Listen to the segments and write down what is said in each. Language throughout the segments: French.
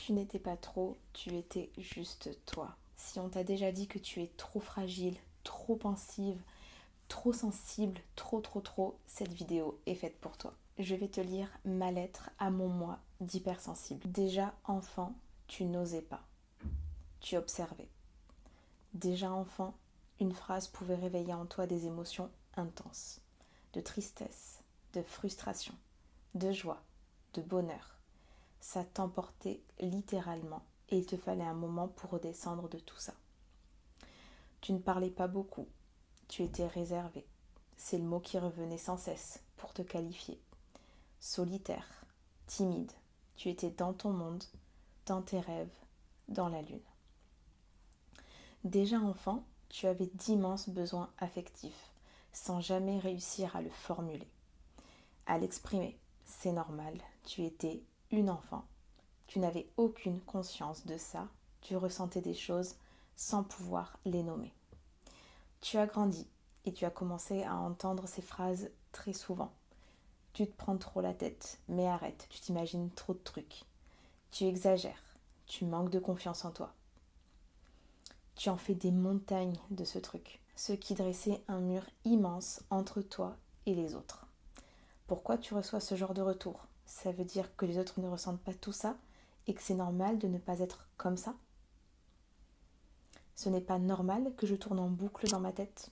tu n'étais pas trop, tu étais juste toi. Si on t'a déjà dit que tu es trop fragile, trop pensive, trop sensible, trop, cette vidéo est faite pour toi. Je vais te lire ma lettre à mon moi d'hypersensible. Déjà enfant, tu n'osais pas. Tu observais. Déjà enfant, une phrase pouvait réveiller en toi des émotions intenses, de tristesse, de frustration, de joie, de bonheur. Ça t'emportait littéralement et il te fallait un moment pour redescendre de tout ça. Tu ne parlais pas beaucoup, tu étais réservé. C'est le mot qui revenait sans cesse pour te qualifier. Solitaire, timide, tu étais dans ton monde, dans tes rêves, dans la lune. Déjà enfant, tu avais d'immenses besoins affectifs, sans jamais réussir à le formuler, à l'exprimer. C'est normal, tu étais une enfant. Tu n'avais aucune conscience de ça, tu ressentais des choses sans pouvoir les nommer. Tu as grandi et tu as commencé à entendre ces phrases très souvent. Tu te prends trop la tête, mais arrête, tu t'imagines trop de trucs. Tu exagères, tu manques de confiance en toi. Tu en fais des montagnes de ce truc, ce qui dressait un mur immense entre toi et les autres. Pourquoi tu reçois ce genre de retour? Ça veut dire que les autres ne ressentent pas tout ça et que c'est normal de ne pas être comme ça? Ce n'est pas normal que je tourne en boucle dans ma tête?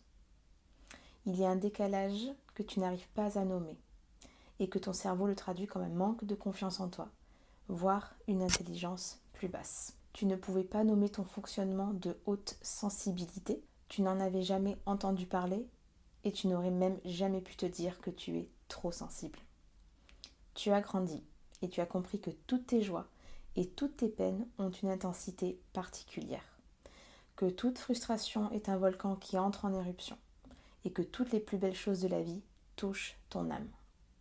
Il y a un décalage que tu n'arrives pas à nommer et que ton cerveau le traduit comme un manque de confiance en toi, voire une intelligence plus basse. Tu ne pouvais pas nommer ton fonctionnement de haute sensibilité, tu n'en avais jamais entendu parler et tu n'aurais même jamais pu te dire que tu es trop sensible. Tu as grandi et tu as compris que toutes tes joies et toutes tes peines ont une intensité particulière, que toute frustration est un volcan qui entre en éruption et que toutes les plus belles choses de la vie touchent ton âme.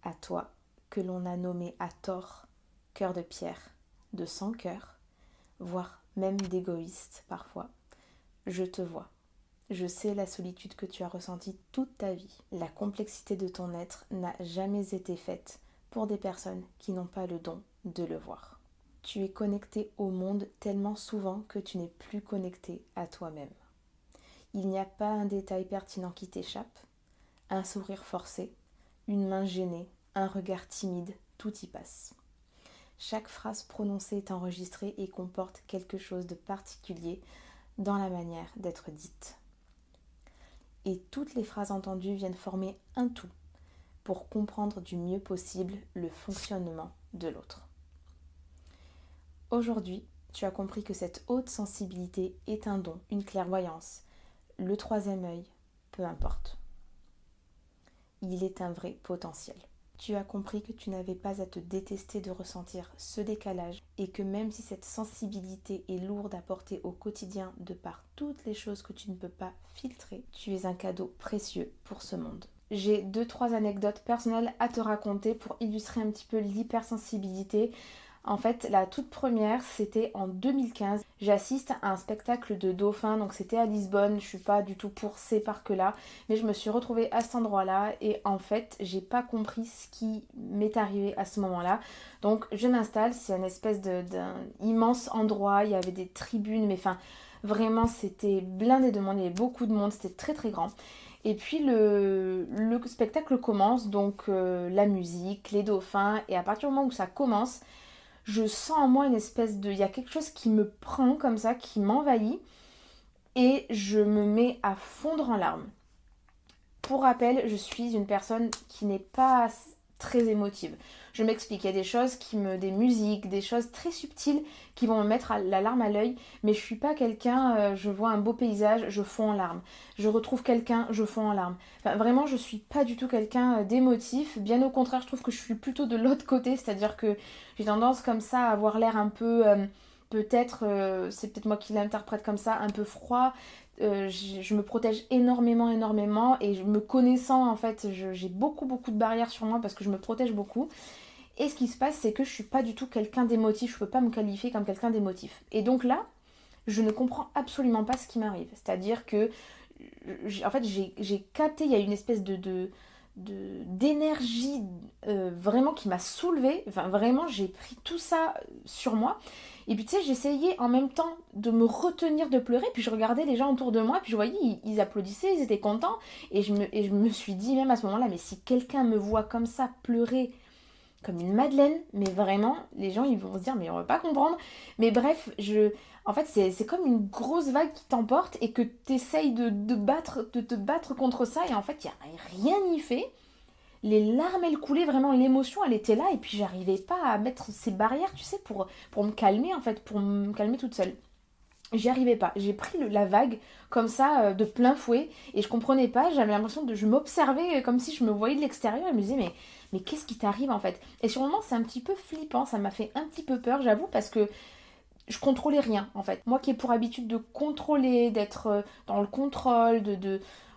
À toi, que l'on a nommé à tort cœur de pierre, de sans cœur, voire même d'égoïste parfois, je te vois. Je sais la solitude que tu as ressentie toute ta vie. La complexité de ton être n'a jamais été faite pour des personnes qui n'ont pas le don de le voir. Tu es connecté au monde tellement souvent que tu n'es plus connecté à toi-même. Il n'y a pas un détail pertinent qui t'échappe, un sourire forcé, une main gênée, un regard timide, tout y passe. Chaque phrase prononcée est enregistrée et comporte quelque chose de particulier dans la manière d'être dite. Et toutes les phrases entendues viennent former un tout pour comprendre du mieux possible le fonctionnement de l'autre. Aujourd'hui, tu as compris que cette haute sensibilité est un don, une clairvoyance, le troisième œil, peu importe. Il est un vrai potentiel. Tu as compris que tu n'avais pas à te détester de ressentir ce décalage et que même si cette sensibilité est lourde à porter au quotidien de par toutes les choses que tu ne peux pas filtrer, tu es un cadeau précieux pour ce monde. J'ai 2-3 anecdotes personnelles à te raconter pour illustrer un petit peu l'hypersensibilité. En fait, la toute première, c'était en 2015. J'assiste à un spectacle de dauphins, donc c'était à Lisbonne. Je suis pas du tout pour ces parcs-là, mais je me suis retrouvée à cet endroit-là et en fait, j'ai pas compris ce qui m'est arrivé à ce moment-là. Donc, je m'installe. C'est une espèce d'un immense endroit. Il y avait des tribunes, mais enfin, vraiment, c'était blindé de monde. Il y avait beaucoup de monde. C'était très grand. Et puis le spectacle commence, donc la musique, les dauphins, et à partir du moment où ça commence, je sens en moi une espèce de... Il y a quelque chose qui me prend comme ça, qui m'envahit, et je me mets à fondre en larmes. Pour rappel, je suis une personne qui n'est pas très émotive. Je m'explique, il y a des choses des musiques, des choses très subtiles qui vont me mettre la larme à l'œil, mais je suis pas quelqu'un, je vois un beau paysage, je fonds en larmes. Je retrouve quelqu'un, je fonds en larmes. Enfin, vraiment, je suis pas du tout quelqu'un d'émotif. Bien au contraire, je trouve que je suis plutôt de l'autre côté, c'est-à-dire que j'ai tendance comme ça à avoir l'air un peu... c'est peut-être moi qui l'interprète comme ça, un peu froid. Je me protège énormément et me connaissant en fait j'ai beaucoup de barrières sur moi parce que je me protège beaucoup et ce qui se passe c'est que je suis pas du tout quelqu'un d'émotif, je peux pas me qualifier comme quelqu'un d'émotif et donc là je ne comprends absolument pas ce qui m'arrive, c'est à dire que en fait j'ai capté, il y a une espèce d'énergie vraiment qui m'a soulevée. Enfin, vraiment, j'ai pris tout ça sur moi. Et puis, tu sais, j'essayais en même temps de me retenir de pleurer. Puis, je regardais les gens autour de moi. Puis, je voyais, ils applaudissaient, ils étaient contents. Et je me suis dit, même à ce moment-là, mais si quelqu'un me voit comme ça pleurer comme une madeleine, mais vraiment, les gens, ils vont se dire, mais on va pas comprendre. Mais bref, en fait, c'est comme une grosse vague qui t'emporte et que tu essayes de te battre contre ça. Et en fait, il n'y a rien y fait. Les larmes, elles coulaient, vraiment, l'émotion, elle était là. Et puis, j'arrivais pas à mettre ces barrières, tu sais, pour me calmer, en fait, pour me calmer toute seule. J'y arrivais pas. J'ai pris la vague comme ça de plein fouet et je comprenais pas. J'avais l'impression je m'observais comme si je me voyais de l'extérieur et je me disais mais qu'est-ce qui t'arrive en fait? Et sur le moment c'est un petit peu flippant, ça m'a fait un petit peu peur j'avoue parce que je contrôlais rien en fait. Moi qui ai pour habitude de contrôler, d'être dans le contrôle,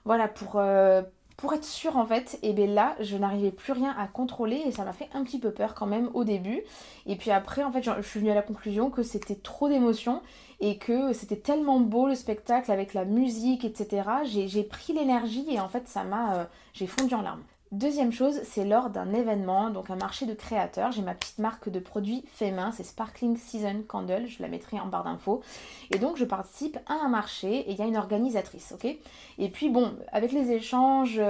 voilà pour être sûre en fait, et bien là je n'arrivais plus rien à contrôler et ça m'a fait un petit peu peur quand même au début. Et puis après en fait je suis venue à la conclusion que c'était trop d'émotions et que c'était tellement beau le spectacle avec la musique etc. J'ai pris l'énergie et en fait j'ai fondu en larmes. Deuxième chose, c'est lors d'un événement, donc un marché de créateurs. J'ai ma petite marque de produits faits main, c'est Sparkling Season Candle, je la mettrai en barre d'infos. Et donc je participe à un marché et il y a une organisatrice, ok? Et puis bon, avec les échanges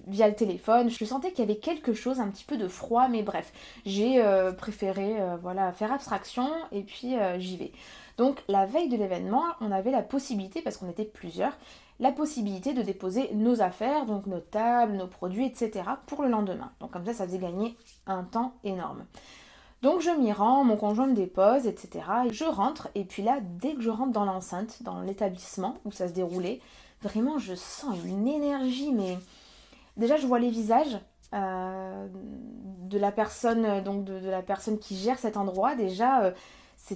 via le téléphone, je sentais qu'il y avait quelque chose, un petit peu de froid, mais bref, j'ai préféré voilà, faire abstraction et puis j'y vais. Donc la veille de l'événement, on avait la possibilité, parce qu'on était plusieurs, la possibilité de déposer nos affaires, donc nos tables, nos produits, etc. pour le lendemain. Donc comme ça faisait gagner un temps énorme. Donc je m'y rends, mon conjoint me dépose, etc. Et je rentre, et puis là, dès que je rentre dans l'enceinte, dans l'établissement où ça se déroulait, vraiment je sens une énergie, mais déjà je vois les visages de la personne, donc de la personne qui gère cet endroit. Déjà,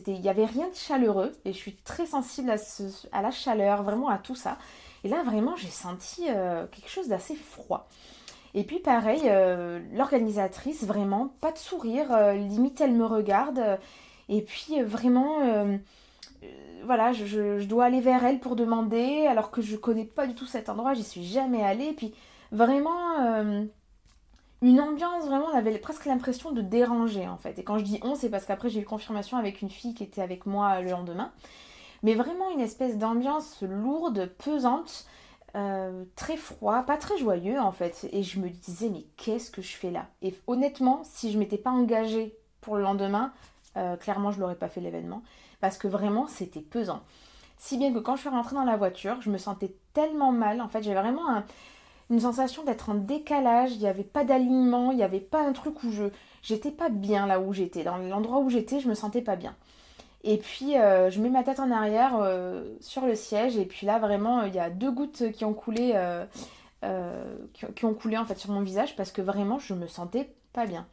il n'y avait rien de chaleureux, et je suis très sensible à la chaleur, vraiment à tout ça. Et là, vraiment, j'ai senti quelque chose d'assez froid. Et puis, pareil, l'organisatrice, vraiment, pas de sourire. Limite, elle me regarde. Et puis, vraiment, voilà, je dois aller vers elle pour demander, alors que je connais pas du tout cet endroit, j'y suis jamais allée. Et puis, vraiment, une ambiance, vraiment, on avait presque l'impression de déranger, en fait. Et quand je dis on, c'est parce qu'après, j'ai eu confirmation avec une fille qui était avec moi le lendemain. Mais vraiment une espèce d'ambiance lourde, pesante, très froid, pas très joyeux en fait. Et je me disais, mais qu'est-ce que je fais là? Et honnêtement, si je m'étais pas engagée pour le lendemain, clairement je l'aurais pas fait l'événement. Parce que vraiment c'était pesant. Si bien que quand je suis rentrée dans la voiture, je me sentais tellement mal. En fait, j'avais vraiment une sensation d'être en décalage. Il n'y avait pas d'alignement, il n'y avait pas un truc où j'étais pas bien là où j'étais. Dans l'endroit où j'étais, je me sentais pas bien. Et puis je mets ma tête en arrière sur le siège et puis là vraiment il y a 2 gouttes qui ont coulé qui ont coulé en fait sur mon visage parce que vraiment je me sentais pas bien.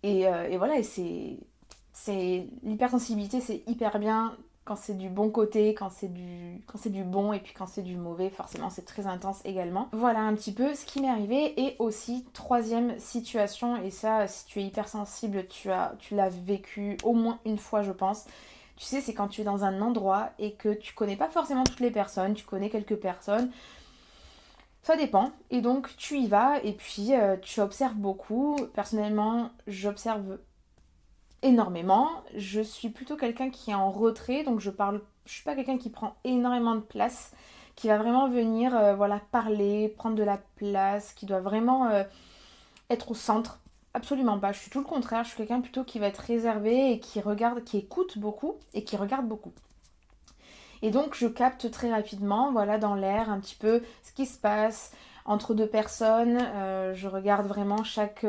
Et voilà, et c'est l'hypersensibilité, c'est hyper bien quand c'est du bon côté, quand c'est du bon, et puis quand c'est du mauvais, forcément c'est très intense également. Voilà un petit peu ce qui m'est arrivé. Et aussi, troisième situation, et ça, si tu es hypersensible, tu l'as vécu au moins une fois, je pense. Tu sais, c'est quand tu es dans un endroit et que tu connais pas forcément toutes les personnes, tu connais quelques personnes. Ça dépend. Et donc tu y vas et puis tu observes beaucoup. Personnellement, j'observe énormément. Je suis plutôt quelqu'un qui est en retrait, donc je suis pas quelqu'un qui prend énormément de place, qui va vraiment venir voilà, parler, prendre de la place, qui doit vraiment être au centre. Absolument pas. Je suis tout le contraire. Je suis quelqu'un plutôt qui va être réservé et qui regarde, qui écoute beaucoup et qui regarde beaucoup. Et donc je capte très rapidement, voilà, dans l'air un petit peu ce qui se passe entre 2 personnes. Je regarde vraiment chaque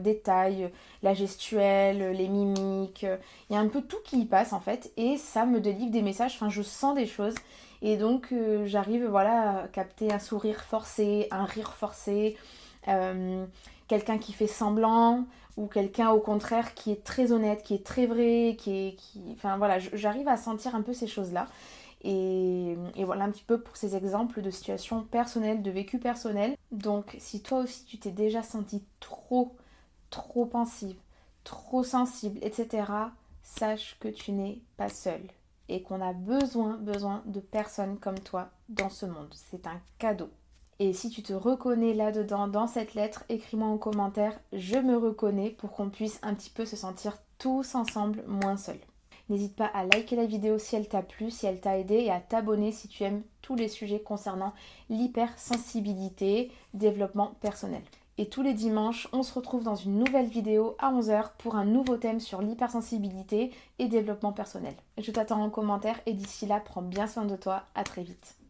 détail, la gestuelle, les mimiques. Il y a un peu tout qui y passe en fait et ça me délivre des messages. Enfin, je sens des choses et donc j'arrive voilà à capter un sourire forcé, un rire forcé, quelqu'un qui fait semblant ou quelqu'un au contraire qui est très honnête, qui est très vrai, enfin voilà, j'arrive à sentir un peu ces choses-là. Et voilà un petit peu pour ces exemples de situations personnelles, de vécu personnel. Donc si toi aussi tu t'es déjà senti trop pensive, trop sensible, etc., sache que tu n'es pas seule et qu'on a besoin de personnes comme toi dans ce monde. C'est un cadeau. Et si tu te reconnais là-dedans, dans cette lettre, écris-moi en commentaire « Je me reconnais » pour qu'on puisse un petit peu se sentir tous ensemble moins seuls. N'hésite pas à liker la vidéo si elle t'a plu, si elle t'a aidé et à t'abonner si tu aimes tous les sujets concernant l'hypersensibilité, développement personnel. Et tous les dimanches, on se retrouve dans une nouvelle vidéo à 11h pour un nouveau thème sur l'hypersensibilité et développement personnel. Je t'attends en commentaire et d'ici là, prends bien soin de toi. À très vite.